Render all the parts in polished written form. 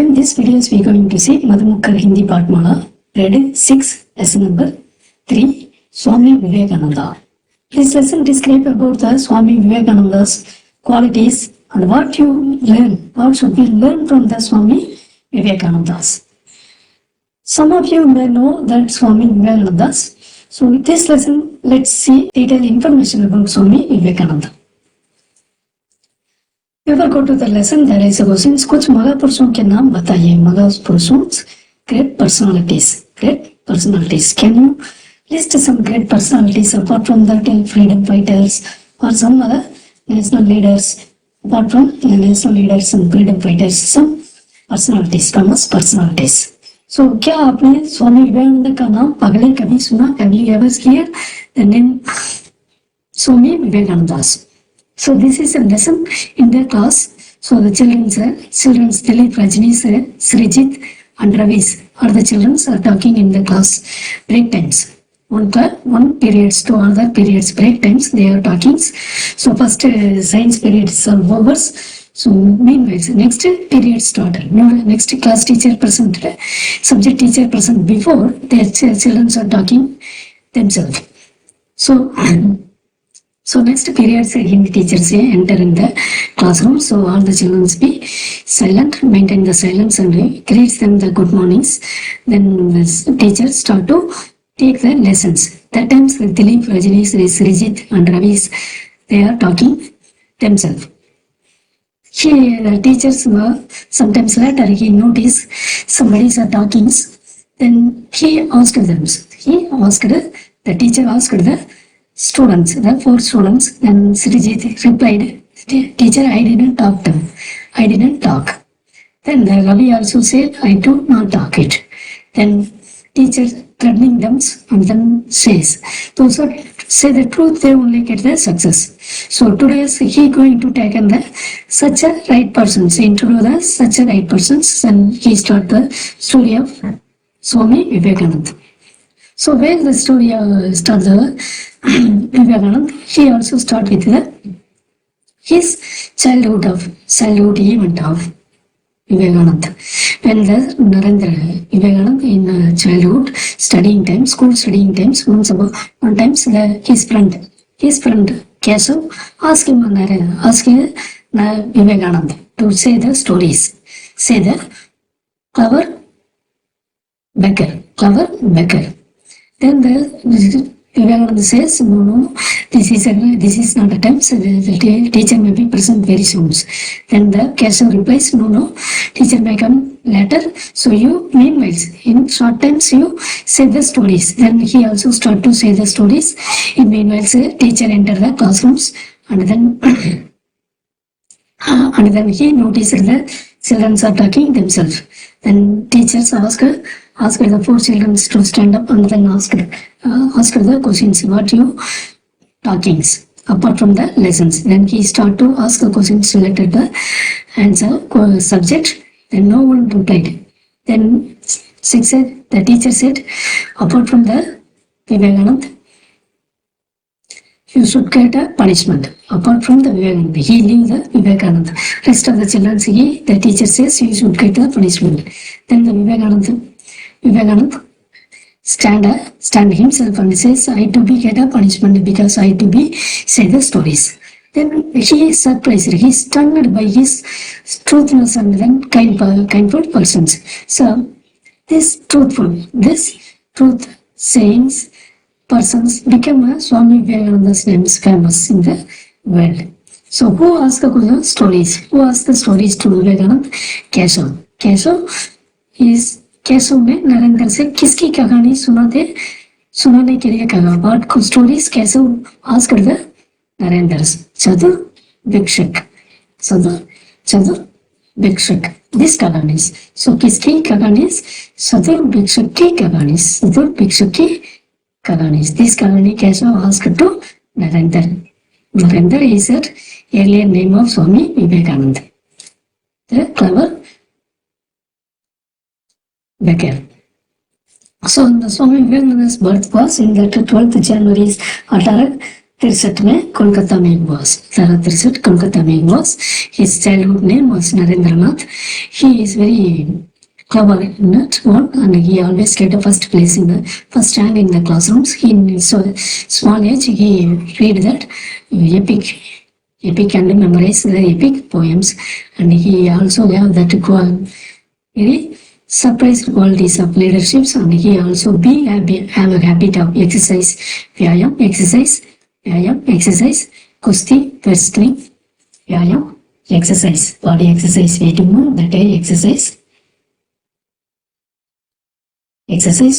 In this videos we are going to see Madhu Muker Hindi Pathmala, grade 6, lesson number 3, Swami Vivekananda. This lesson describes about the Swami Vivekananda's qualities and what you learn, what should we learn from the Swami Vivekanandas. Some of you may know that Swami Vivekanandas. So with this lesson, let's see detailed information about Swami Vivekananda. Before go to the lesson, there is a question. कुछ महापुरुषों के नाम बताइए. महापुरुषों, great personalities. Great personalities. Can you list some great personalities apart from that freedom fighters or some other national leaders? Apart from national leaders and freedom fighters, some personalities, famous personalities. So क्या आपने स्वामी विवेकानंद का नाम पहले कभी सुना? Have you ever heard the name Swami Vivekananda? So this is a lesson in the class. So the children's Dilip, Rajni's, Srijit and Ravi's are the children are talking in the class break times. One periods to other periods break times they are talking. So first science periods are over. So meanwhile next period started. Next class teacher present, subject teacher present before their children are talking themselves. So next periods Hindi teachers enter in the classroom. So all the children be silent, maintain the silence and greets them the good mornings. Then the teachers start to take the lessons. That times Dilip, Rajni, Srijit and Ravi's they are talking themselves. The teachers sometimes later he noticed somebody is talking. Then he asked them. The teacher asked the students, the 4 students, then Srijit replied, teacher, I didn't talk them. I didn't talk. Then the Ravi also said, I do not talk it. Then teacher threatening them and then says, those who say the truth, they only get the success. So today he going to take in the such a right persons, introduce the such a right persons, and he start the story of Swami Vivekananda. So when the story starts Vivekananda, he also start with his childhood event of Vivekananda. When the Narendra Vivekananda in childhood studying times, school studying times, one time his friend Keshav asked Vivekananda to say the stories, say the clever beggar. Then the Vivekananda says, no, this is not a time, so the teacher may be present very soon. Then the Keshav replies, no, teacher may come later, so you, meanwhile, in short times, you say the stories. Then he also start to say the stories. In meanwhile, teacher enter the classrooms, and then he noticed the children are talking themselves. Then teachers asked the 4 children to stand up and then asked the questions, what you talking apart from the lessons. Then he start to ask the questions related the answer subject. Then no one replied. Then the teacher said, apart from the Vivekananda, you should get a punishment. Apart from the Vivekananda, he leaves the Vivekananda. Rest of the children, the teacher says you should get a punishment. Then the Vivekananda stand himself and says, I to be get a punishment because I to be say the stories. Then he is surprised, he is stunned by his truthness and then kindful persons. So this truth sayings persons become a Swami Vivekananda's name is famous in the world. So who asked the stories? Who asked the stories to Vivekananda? Keshav. Keshav ने नरेंद्र से किसकी कहानी सुनाने के लिए कहा? What stories Keshav asked the Narendra? Chatur Bhikshak. This कहानीs. So किसकी कहानीस? Chatur Bhikshak की कहानीस. This कहानी Keshav asked to Narendra. Narendra is the earlier name of Swami Vivekananda, the clever beggar. So the Swami Vivekananda's birth was in the 12th January तिरसठ में कोलकाता में was. Tara Tirsat, Kolkata में was. His childhood name was Narendranath. He is very clever in that one, and he always get the first place in the first rank in the classrooms. He in so small age he read that epic and memorize the epic poems, and he also have that very surprised qualities of leaderships, and he also have a habit of exercise, vyayam, exercise, kusti, wrestling, vyayam, exercise, body exercise, weighting, that exercise,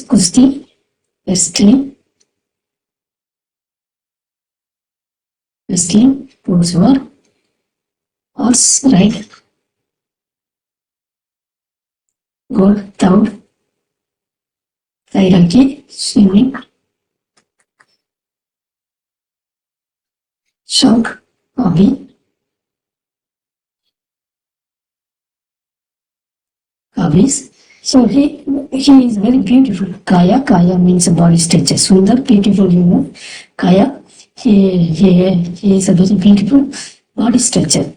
kusti, wrestling, sports war, horse ride, gold, toad, hierarchy, swimming, shock, hobbies. So he is very beautiful. Kaya means body structure. Sundar, beautiful, Kaya, he is a very beautiful body structure.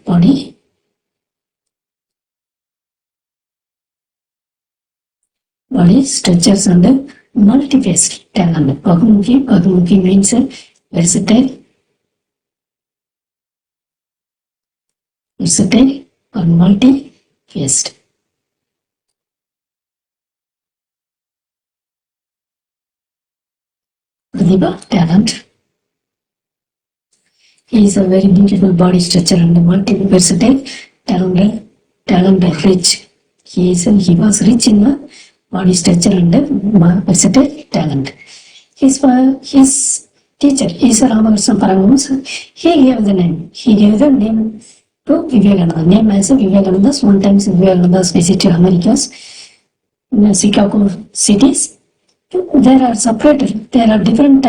Body structures and multi-faced talent. Bhagmukhi means versatile or multi-faced. Pratibha, talent. He is a very beautiful body structure and multi-versatile, talent rich. He was rich in body structure and versatile talent. His teacher is Ramakrishna Paramahamsa. He gave the name to Vivekananda. Name as Vivekananda. One time Vivekananda visited Americas, in Chicago cities. There are separated. There are different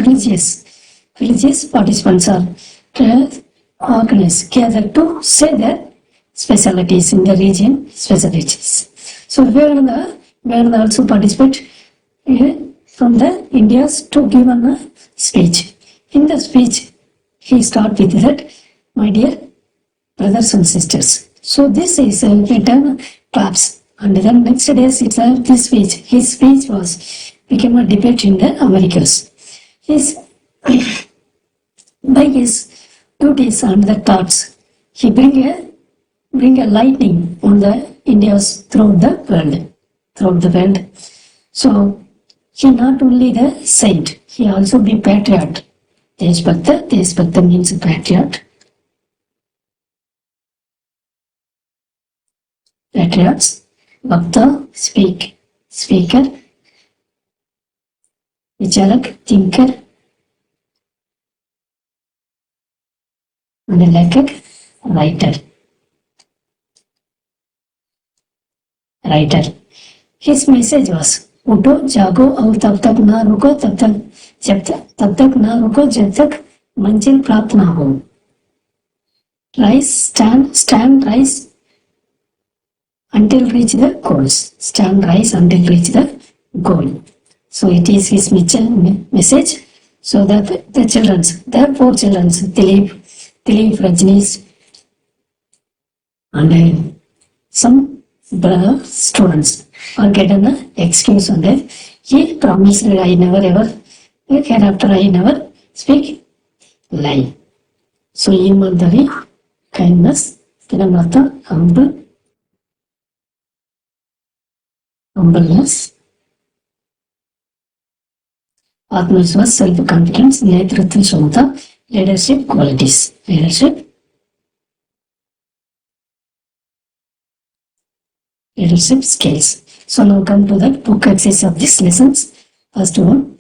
religious participants are organized, gathered to say their specialties in the region, specialties. So Vivekananda also participate from the India's to give a speech. In the speech, he start with that, my dear brothers and sisters. So this is written claps. And then next day, this speech. His speech became a debate in the Americas. By his duties and the thoughts, he bring a lightning on the India's throughout the world. So he not only the saint, he also be patriot. Deshbhakta means patriot. Patriots. Bhakta, speaker, Vicharak, thinker, and Lekak, writer. His message was, उठो जागो और तब तक ना रुको तब तक ना रुको जब तक मंजिल प्राप्त ना हो. Rise, stand, rise until reach the goals. Stand, rise until reach the goal. So it is his message. So that the 4 children, Dilip, Rajneesh, and some students are getting an excuse on that. He promised that I never ever, hereafter I never speak lie. So Imandari, kindness, Vinamrata, humbleness, Atmavishwas, self-confidence, Netritva Shamata, leadership qualities. Leadership skills. So now come to the book exercise of these lessons. First one,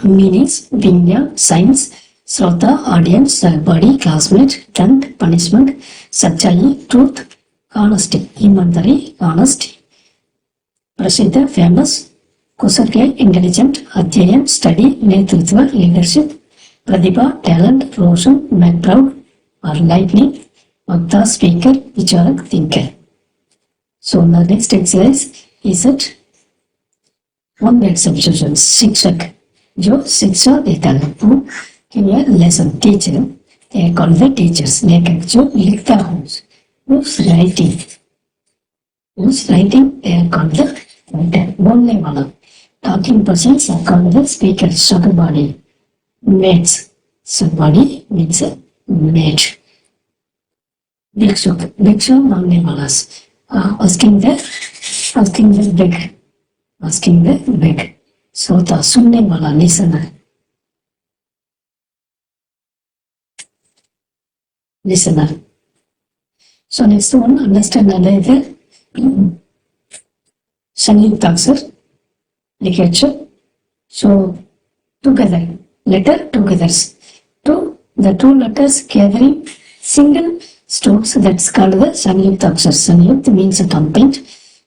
meanings, Vinya, signs, Srota, audience, body, classmate, dand, punishment, Satchayi, truth, honesty, Imandari, honesty, Prasiddha, famous, Kusarke, intelligent, Adhyayan, study, Netritva, leadership, Pratibha, talent, Roshan, make proud, or lightning, Bhakta, speaker, Vicharak, thinker. So the next exercise is at one word substitutions. Shikshak जो शिक्षा देता है वो केवल lesson teacher they are called the teachers लेखक जो लिखता है who's writing they are called the writer बोलने वाला talking persons are called the speaker somebody mates somebody means a mate भिक्षुक मांगने वाला asking the beg श्रोता सुनने वाला listener so next one understand the संयुक्ताक्षर लिखिए so together letter togethers the two letters gathering single strokes that's called the संयुक्ताक्षर संयुक्त means a complaint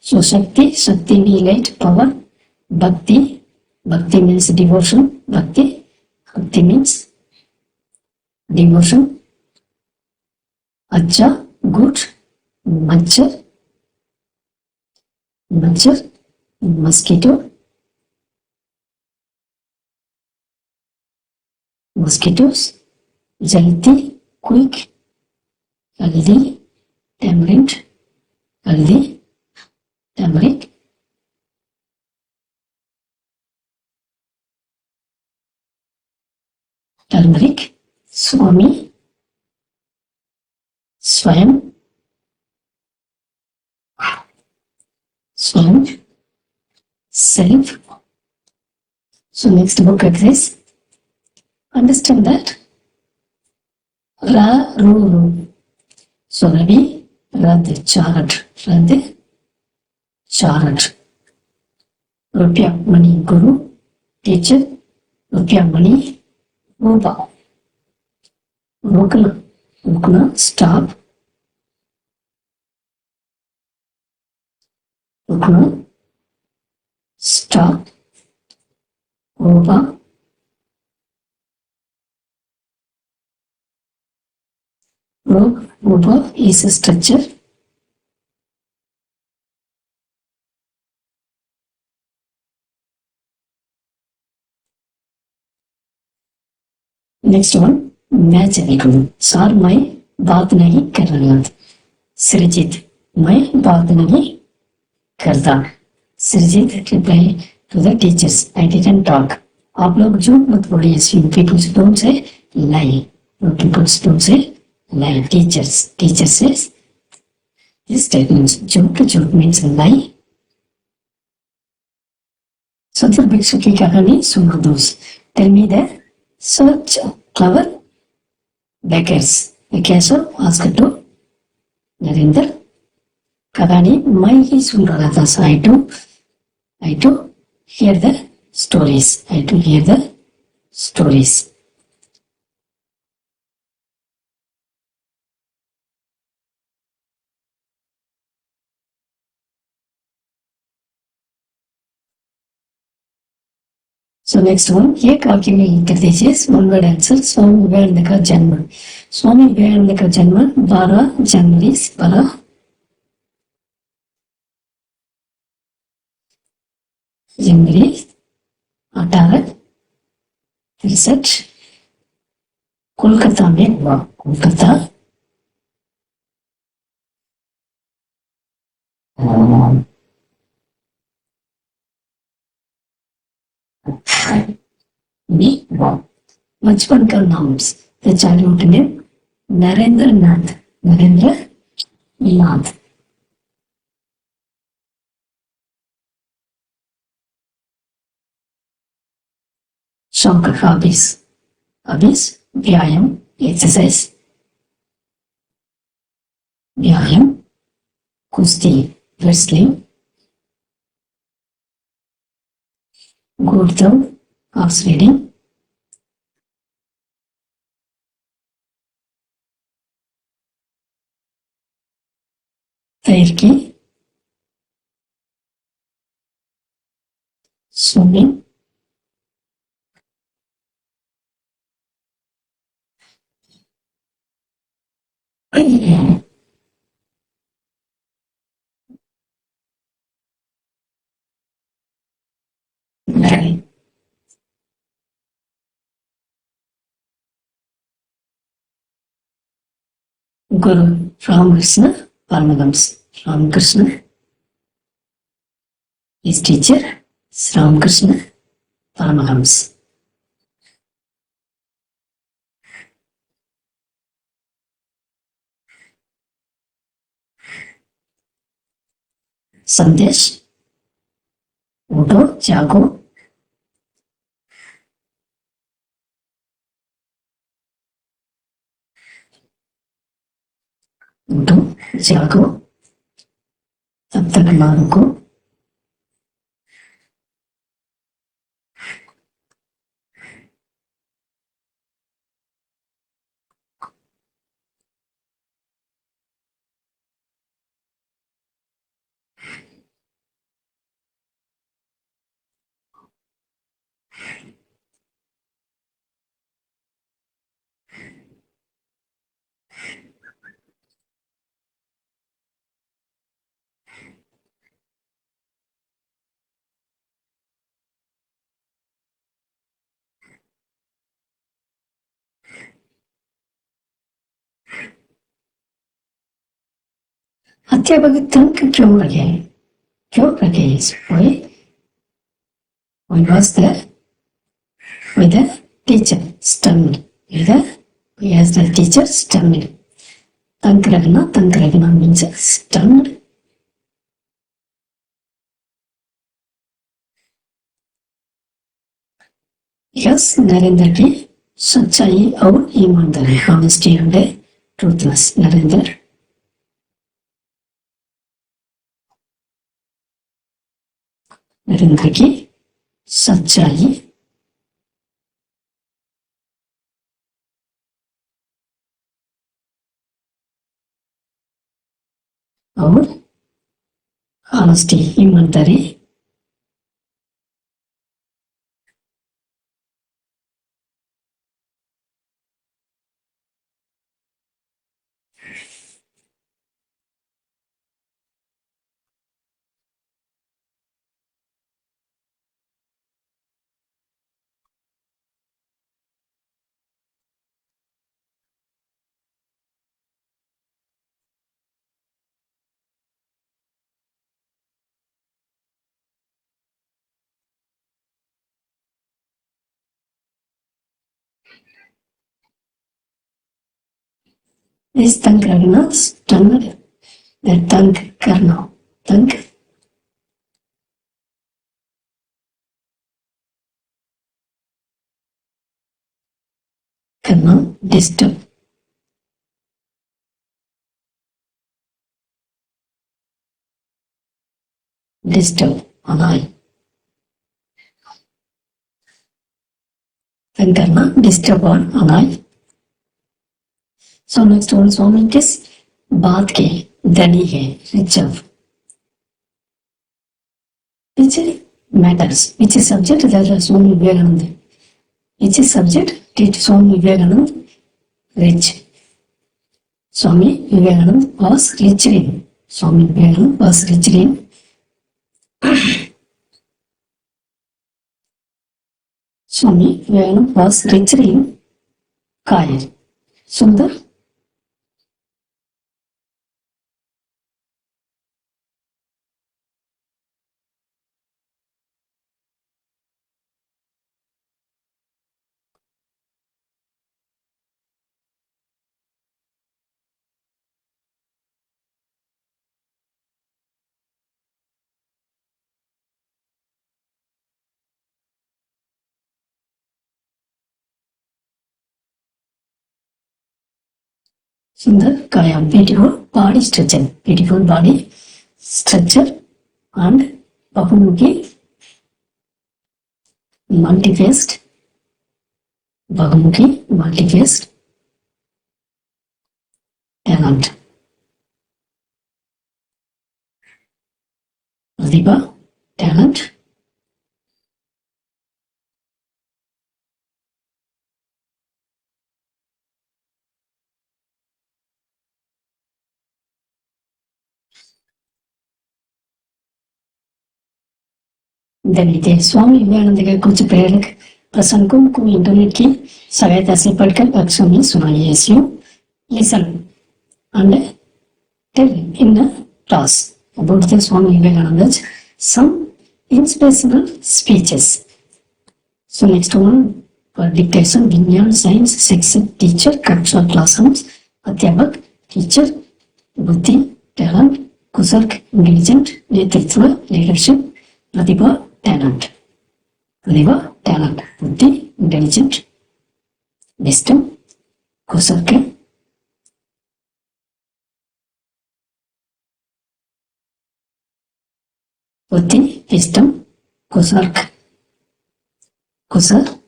so shakti means light power bhakti means devotion bhakti means devotion acha good machhar mosquitoes jaldi quick haldi tamarind turmeric swami swayam self so next book exercise understand that ra ru so ravi rad charad rupya money guru teacher rupya money rupa rukna stop rukna stop rupa is a structure next one match sir मैं बात नहीं कर रहा सृजित मैं बात नहीं करता सृजित reply to the teachers I didn't talk आप लोग झूठ मत बोलिए people don't say lie people don't say lie teacher says this statement झूठ means lie सदर भिक्षु की कहानी सुनो दोस्त tell me the such clever beggars the castle asked to Narendra कहानी मैं ही सुन रहा था I do hear the stories So next one ये काफी में कर दीजिए one word answer Swami Vivekananda का जन्म 12 जनवरी 1863 कोलकाता में हुआ कोलकाता में हुआ बचपन का नाम the childhood name नरेंद्र नाथ शौक hobbies व्यायाम exercise व्यायाम कुश्ती wrestling घोड़दौड़ horse riding तैरकी swimming Guru Ramakrishna Paramahamsa. Ramakrishna, his teacher, Ramakrishna Paramahamsa. संदेश, उठो जागो, उठो जागो, तब तक ना रुको, अध्यापक तंग क्यों लगे? क्यों लगे? Why was there with the teacher stunned? Yes, the teacher stunned. Thank Ragna means stunned. Yes, Narendra की सच्चाई और ईमानदारी, honesty and truthness. नरेंद्र की सच्चाई और honesty, ईमानदारी is thank Ragna stunned. That thank करना, thank करना disturb. Disturb, annoy. Thank करना disturb और annoy. So next one, Swami किस बात के धनी है, rich of. Which matters, which is subject that Swami Vivekananda. Which is subject did Swami Vivekananda rich. Swami Vivekananda was rich in. Swami Vivekananda was rich in. Swami Vivekananda was rich in Kaya. Sundar. Sundar Kaya, beautiful body structure, and Bahumuki, multi-faced, talent. Pratibha, talent. दलित स्वामी विवेकानंद के कुछ प्रेरक प्रसंगों को internet की सहायता से पढ़कर अक्षर में सुनाइए। Listen and tell in a class about the Swami Vivekananda's some inspirational speeches. So next one, for dictation, Vinyan, Science, Sex, Teacher, Cultural Classrooms, Adhyapak, Teacher, Buddhi, Talent, Kusark, Intelligent, Netritva, Leadership, Pratibha, Talent. Pratibha, Talent, Buddhi, Intelligent, Wisdom, Kusark, Buddhi, Wisdom, Kusark, Kusar,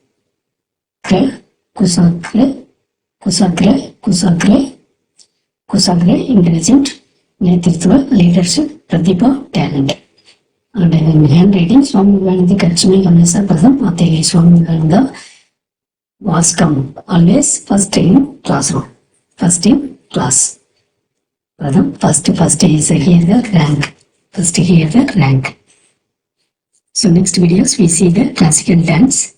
Kusagre, Intelligent, Netritva, Leadership, Pratibha, Talent. And in handwriting, Swami Vivekananda Kachmi Kamesa Pradam, Ateli Swami Vivekananda was come always first in classroom, first in class. Pradam, first is here the rank, first here the rank. So next videos we see the classical dance.